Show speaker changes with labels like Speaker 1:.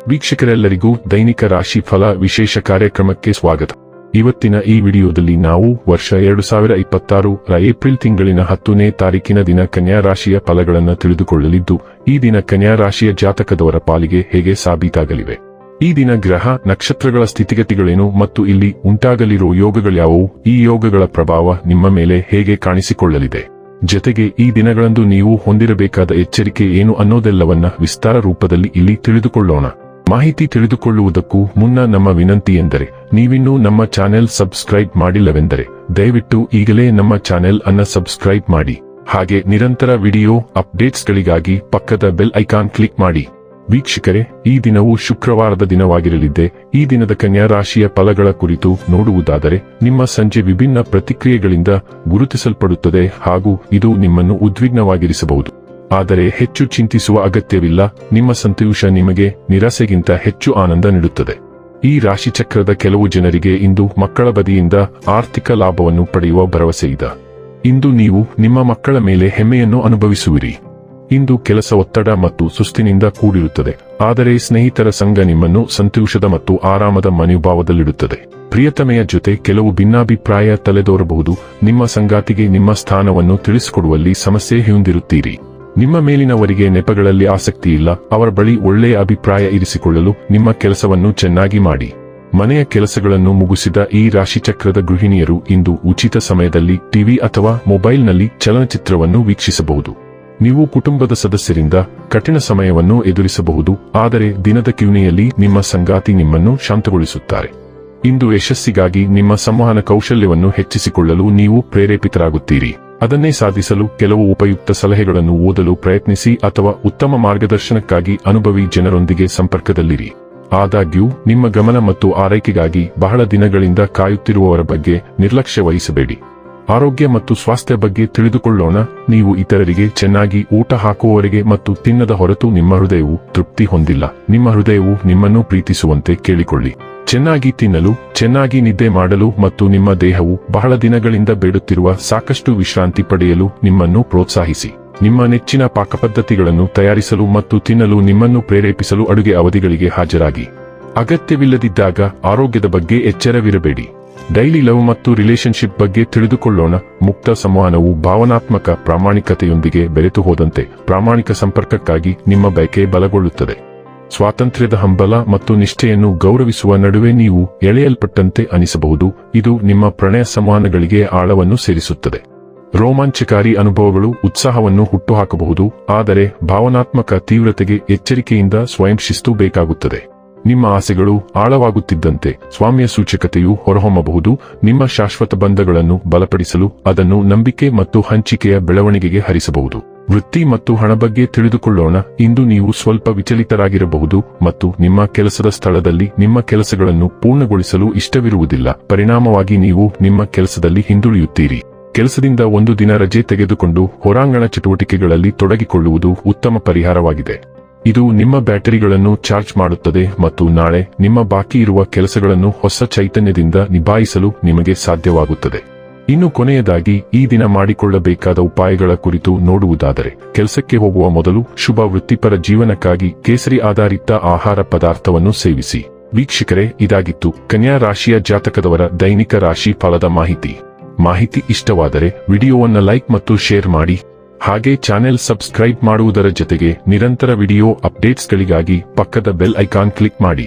Speaker 1: ವೀಕ್ಷಕರೆಲ್ಲರಿಗೂ ದೈನಿಕ ರಾಶಿ ಫಲ ವಿಶೇಷ ಕಾರ್ಯಕ್ರಮಕ್ಕೆ ಸ್ವಾಗತ. ಇವತ್ತಿನ ಈ ವಿಡಿಯೋದಲ್ಲಿ ನಾವು ವರ್ಷ 2026 ರ ಏಪ್ರಿಲ್ ತಿಂಗಳಿನ 10ನೇ ತಾರೀಕಿನ ದಿನ ಕನ್ಯಾ ರಾಶಿಯ ಫಲಗಳನ್ನು ತಿಳಿದುಕೊಳ್ಳಲಿದ್ದು, ಈ ದಿನ ಕನ್ಯಾ ರಾಶಿಯ ಜಾತಕದವರ ಪಾಲಿಗೆ ಹೇಗೆ ಸಾಬೀತಾಗಲಿವೆ, ಈ ದಿನ ಗ್ರಹ ನಕ್ಷತ್ರಗಳ ಸ್ಥಿತಿಗತಿಗಳೇನು ಮತ್ತು ಇಲ್ಲಿ ಉಂಟಾಗಲಿರುವ ಯೋಗಗಳ್ಯಾವುವು, ಈ ಯೋಗಗಳ ಪ್ರಭಾವ ನಿಮ್ಮ ಮೇಲೆ ಹೇಗೆ ಕಾಣಿಸಿಕೊಳ್ಳಲಿದೆ, ಜೊತೆಗೆ ಈ ದಿನಗಳಂದು ನೀವು ಹೊಂದಿರಬೇಕಾದ ಎಚ್ಚರಿಕೆ ಏನು ಅನ್ನೋದೆಲ್ಲವನ್ನ ವಿಸ್ತಾರ ರೂಪದಲ್ಲಿ ಇಲ್ಲಿ ತಿಳಿದುಕೊಳ್ಳೋಣ. ಮಾಹಿತಿ ತಿಳಿದುಕೊಳ್ಳುವುದಕ್ಕೂ ಮುನ್ನ ನಮ್ಮ ವಿನಂತಿ ಎಂದರೆ, ನೀವಿನ್ನೂ ನಮ್ಮ ಚಾನೆಲ್ ಸಬ್ಸ್ಕ್ರೈಬ್ ಮಾಡಿಲ್ಲವೆಂದರೆ ದಯವಿಟ್ಟು ಈಗಲೇ ನಮ್ಮ ಚಾನೆಲ್ ಅನ್ನ ಸಬ್ಸ್ಕ್ರೈಬ್ ಮಾಡಿ. ಹಾಗೆ ನಿರಂತರ ವಿಡಿಯೋ ಅಪ್ಡೇಟ್ಸ್ಗಳಿಗಾಗಿ ಪಕ್ಕದ ಬೆಲ್ ಐಕಾನ್ ಕ್ಲಿಕ್ ಮಾಡಿ. ವೀಕ್ಷಕರೇ, ಈ ದಿನವು ಶುಕ್ರವಾರದ ದಿನವಾಗಿರಲಿದ್ದೆ. ಈ ದಿನದ ಕನ್ಯಾ ರಾಶಿಯ ಫಲಗಳ ಕುರಿತು ನೋಡುವುದಾದರೆ, ನಿಮ್ಮ ಸಂಜೆ ವಿಭಿನ್ನ ಪ್ರತಿಕ್ರಿಯೆಗಳಿಂದ ಗುರುತಿಸಲ್ಪಡುತ್ತದೆ ಹಾಗೂ ಇದು ನಿಮ್ಮನ್ನು ಉದ್ವಿಗ್ನವಾಗಿರಿಸಬಹುದು. ಆದರೆ ಹೆಚ್ಚು ಚಿಂತಿಸುವ ಅಗತ್ಯವಿಲ್ಲ. ನಿಮ್ಮ ಸಂತೋಷ ನಿಮಗೆ ನಿರಾಸೆಗಿಂತ ಹೆಚ್ಚು ಆನಂದ ನೀಡುತ್ತದೆ. ಈ ರಾಶಿಚಕ್ರದ ಕೆಲವು ಜನರಿಗೆ ಇಂದು ಮಕ್ಕಳ ಬದಿಯಿಂದ ಆರ್ಥಿಕ ಲಾಭವನ್ನು ಪಡೆಯುವ ಭರವಸೆಯಿದೆ. ಇಂದು ನೀವು ನಿಮ್ಮ ಮಕ್ಕಳ ಮೇಲೆ ಹೆಮ್ಮೆಯನ್ನು ಅನುಭವಿಸುವಿರಿ. ಇಂದು ಕೆಲಸ ಒತ್ತಡ ಮತ್ತು ಸುಸ್ತಿನಿಂದ ಕೂಡಿರುತ್ತದೆ, ಆದರೆ ಸ್ನೇಹಿತರ ಸಂಘ ನಿಮ್ಮನ್ನು ಸಂತೋಷದ ಮತ್ತು ಆರಾಮದ ಮನೋಭಾವದಲ್ಲಿಡುತ್ತದೆ. ಪ್ರಿಯತಮೆಯ ಜೊತೆ ಕೆಲವು ಭಿನ್ನಾಭಿಪ್ರಾಯ ತಲೆದೋರಬಹುದು. ನಿಮ್ಮ ಸಂಗಾತಿಗೆ ನಿಮ್ಮ ಸ್ಥಾನವನ್ನು ತಿಳಿಸಿಕೊಡುವಲ್ಲಿ ಸಮಸ್ಯೆ ಹೊಂದಿರುತ್ತೀರಿ. ನಿಮ್ಮ ಮೇಲಿನವರಿಗೆ ನೆಪಗಳಲ್ಲಿ ಆಸಕ್ತಿ ಇಲ್ಲ. ಅವರ ಬಳಿ ಒಳ್ಳೆಯ ಅಭಿಪ್ರಾಯ ಇರಿಸಿಕೊಳ್ಳಲು ನಿಮ್ಮ ಕೆಲಸವನ್ನು ಚೆನ್ನಾಗಿ ಮಾಡಿ. ಮನೆಯ ಕೆಲಸಗಳನ್ನು ಮುಗಿಸಿದ ಈ ರಾಶಿಚಕ್ರದ ಗೃಹಿಣಿಯರು ಇಂದು ಉಚಿತ ಸಮಯದಲ್ಲಿ ಟಿವಿ ಅಥವಾ ಮೊಬೈಲ್ನಲ್ಲಿ ಚಲನಚಿತ್ರವನ್ನು ವೀಕ್ಷಿಸಬಹುದು. ನೀವು ಕುಟುಂಬದ ಸದಸ್ಯರಿಂದ ಕಠಿಣ ಸಮಯವನ್ನು ಎದುರಿಸಬಹುದು, ಆದರೆ ದಿನದ ಕೊನೆಯಲ್ಲಿ ನಿಮ್ಮ ಸಂಗಾತಿ ನಿಮ್ಮನ್ನು ಶಾಂತಗೊಳಿಸುತ್ತಾರೆ. ಇಂದು ಯಶಸ್ಸಿಗಾಗಿ ನಿಮ್ಮ ಸಂವಹನ ಕೌಶಲ್ಯವನ್ನು ಹೆಚ್ಚಿಸಿಕೊಳ್ಳಲು ನೀವು ಪ್ರೇರೇಪಿತರಾಗುತ್ತೀರಿ. ಅದನ್ನೇ ಸಾಧಿಸಲು ಕೆಲವು ಉಪಯುಕ್ತ ಸಲಹೆಗಳನ್ನು ಓದಲು ಪ್ರಯತ್ನಿಸಿ ಅಥವಾ ಉತ್ತಮ ಮಾರ್ಗದರ್ಶನಕ್ಕಾಗಿ ಅನುಭವಿ ಜನರೊಂದಿಗೆ ಸಂಪರ್ಕದಲ್ಲಿರಿ. ಆದಾಗ್ಯೂ ನಿಮ್ಮ ಗಮನ ಮತ್ತು ಆರೈಕೆಗಾಗಿ ಬಹಳ ದಿನಗಳಿಂದ ಕಾಯುತ್ತಿರುವವರ ಬಗ್ಗೆ ನಿರ್ಲಕ್ಷ್ಯ ವಹಿಸಬೇಡಿ. ಆರೋಗ್ಯ ಮತ್ತು ಸ್ವಾಸ್ಥ್ಯ ಬಗ್ಗೆ ತಿಳಿದುಕೊಳ್ಳೋಣ. ನೀವು ಇತರರಿಗೆ ಚೆನ್ನಾಗಿ ಊಟ ಹಾಕುವವರೆಗೆ ಮತ್ತು ತಿನ್ನದ ಹೊರತು ನಿಮ್ಮ ಹೃದಯವು ತೃಪ್ತಿ ಹೊಂದಿಲ್ಲ. ನಿಮ್ಮ ಹೃದಯವು ನಿಮ್ಮನ್ನು ಪ್ರೀತಿಸುವಂತೆ ಕೇಳಿಕೊಳ್ಳಿ. ಚೆನ್ನಾಗಿ ತಿನ್ನಲು, ಚೆನ್ನಾಗಿ ನಿದ್ದೆ ಮಾಡಲು ಮತ್ತು ನಿಮ್ಮ ದೇಹವು ಬಹಳ ದಿನಗಳಿಂದ ಬೇಡುತ್ತಿರುವ ಸಾಕಷ್ಟು ವಿಶ್ರಾಂತಿ ಪಡೆಯಲು ನಿಮ್ಮನ್ನು ಪ್ರೋತ್ಸಾಹಿಸಿ. ನಿಮ್ಮ ನೆಚ್ಚಿನ ಪಾಕಪದ್ಧತಿಗಳನ್ನು ತಯಾರಿಸಲು ಮತ್ತು ತಿನ್ನಲು ನಿಮ್ಮನ್ನು ಪ್ರೇರೇಪಿಸಲು ಅಡುಗೆ ಅವಧಿಗಳಿಗೆ ಹಾಜರಾಗಿ. ಅಗತ್ಯವಿಲ್ಲದಿದ್ದಾಗ ಆರೋಗ್ಯದ ಬಗ್ಗೆ ಎಚ್ಚರವಿರಬೇಡಿ. ಡೈಲಿ ಲವ್ ಮತ್ತು ರಿಲೇಶನ್ಶಿಪ್ ಬಗ್ಗೆ ತಿಳಿದುಕೊಳ್ಳೋಣ. ಮುಕ್ತ ಸಂವಹನವು ಭಾವನಾತ್ಮಕ ಪ್ರಾಮಾಣಿಕತೆಯೊಂದಿಗೆ ಬೆರೆತು ಹೋದಂತೆ ಪ್ರಾಮಾಣಿಕ ಸಂಪರ್ಕಕ್ಕಾಗಿ ನಿಮ್ಮ ಬಯಕೆ ಬಲಗೊಳ್ಳುತ್ತದೆ. ಸ್ವಾತಂತ್ರ್ಯದ ಹಂಬಲ ಮತ್ತು ನಿಷ್ಠೆಯನ್ನು ಗೌರವಿಸುವ ನಡುವೆ ನೀವು ಎಳೆಯಲ್ಪಟ್ಟಂತೆ ಅನಿಸಬಹುದು. ಇದು ನಿಮ್ಮ ಪ್ರಣಯ ಸಂವಹನಗಳಿಗೆ ಆಳವನ್ನು ಸೇರಿಸುತ್ತದೆ. ರೋಮಾಂಚಕಾರಿ ಅನುಭವಗಳು ಉತ್ಸಾಹವನ್ನು ಹುಟ್ಟುಹಾಕಬಹುದು, ಆದರೆ ಭಾವನಾತ್ಮಕ ತೀವ್ರತೆಗೆ ಎಚ್ಚರಿಕೆಯಿಂದ ಸ್ವಯಂ ಶಿಸ್ತು ಬೇಕಾಗುತ್ತದೆ. ನಿಮ್ಮ ಆಸೆಗಳು ಆಳವಾಗುತ್ತಿದ್ದಂತೆ ಸ್ವಾಮ್ಯ ಸೂಚಕತೆಯು ಹೊರಹೊಮ್ಮಬಹುದು. ನಿಮ್ಮ ಶಾಶ್ವತ ಬಂಧಗಳನ್ನು ಬಲಪಡಿಸಲು ಅದನ್ನು ನಂಬಿಕೆ ಮತ್ತು ಹಂಚಿಕೆಯ ಬೆಳವಣಿಗೆಗೆ ಹರಿಸಬಹುದು. ವೃತ್ತಿ ಮತ್ತು ಹಣ ಬಗ್ಗೆ ತಿಳಿದುಕೊಳ್ಳೋಣ. ಇಂದು ನೀವು ಸ್ವಲ್ಪ ವಿಚಲಿತರಾಗಿರಬಹುದು ಮತ್ತು ನಿಮ್ಮ ಕೆಲಸದ ಸ್ಥಳದಲ್ಲಿ ನಿಮ್ಮ ಕೆಲಸಗಳನ್ನು ಪೂರ್ಣಗೊಳಿಸಲು ಇಷ್ಟವಿರುವುದಿಲ್ಲ. ಪರಿಣಾಮವಾಗಿ ನೀವು ನಿಮ್ಮ ಕೆಲಸದಲ್ಲಿ ಹಿಂದುಳಿಯುತ್ತೀರಿ. ಕೆಲಸದಿಂದ ಒಂದು ದಿನ ರಜೆ ತೆಗೆದುಕೊಂಡು ಹೊರಾಂಗಣ ಚಟುವಟಿಕೆಗಳಲ್ಲಿ ತೊಡಗಿಕೊಳ್ಳುವುದು ಉತ್ತಮ ಪರಿಹಾರವಾಗಿದೆ. ಇದು ನಿಮ್ಮ ಬ್ಯಾಟರಿಗಳನ್ನು ಚಾರ್ಜ್ ಮಾಡುತ್ತದೆ ಮತ್ತು ನಾಳೆ ನಿಮ್ಮ ಬಾಕಿ ಇರುವ ಕೆಲಸಗಳನ್ನು ಹೊಸ ಚೈತನ್ಯದಿಂದ ನಿಭಾಯಿಸಲು ನಿಮಗೆ ಸಾಧ್ಯವಾಗುತ್ತದೆ. ಇನ್ನು ಕೊನೆಯದಾಗಿ ಈ ದಿನ ಮಾಡಿಕೊಳ್ಳಬೇಕಾದ ಉಪಾಯಗಳ ಕುರಿತು ನೋಡುವುದಾದರೆ, ಕೆಲಸಕ್ಕೆ ಹೋಗುವ ಮೊದಲು ಶುಭ ವೃತ್ತಿಪರ ಜೀವನಕ್ಕಾಗಿ ಕೇಸರಿ ಆಧಾರಿತ ಆಹಾರ ಪದಾರ್ಥವನ್ನು ಸೇವಿಸಿ. ವೀಕ್ಷಕರೇ, ಇದಾಗಿತ್ತು ಕನ್ಯಾ ರಾಶಿಯ ಜಾತಕದವರ ದೈನಿಕ ರಾಶಿ ಫಲದ ಮಾಹಿತಿ ಇಷ್ಟವಾದರೆ ವಿಡಿಯೋವನ್ನು ಲೈಕ್ ಮತ್ತು ಶೇರ್ ಮಾಡಿ. ಹಾಗೆ ಚಾನೆಲ್ ಸಬ್ಸ್ಕ್ರೈಬ್ ಮಾಡುವುದರ ಜೊತೆಗೆ ನಿರಂತರ ವಿಡಿಯೋ ಅಪ್ಡೇಟ್ಸ್ಗಳಿಗಾಗಿ ಪಕ್ಕದ ಬೆಲ್ ಐಕಾನ್ ಕ್ಲಿಕ್ ಮಾಡಿ.